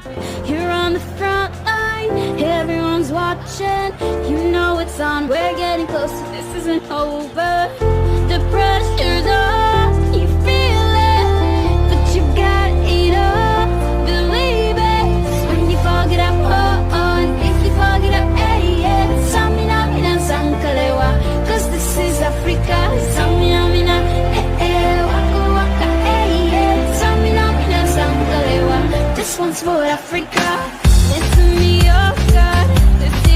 You're on the front line, everyone's watching. You know it's on, we're getting closer, this isn't over. The pressure's on, you feel it, but you got it all, believe it. When you fall, get up, oh, oh, and if you fall, get up, hey, yeah. Samina, mina, sankalewa, cause this is Africa. Samina, mina, eh, eh, waka, waka, hey, yeah. Samina, mina, sankalewa, this one's for Africa. Listen to me, oh God, this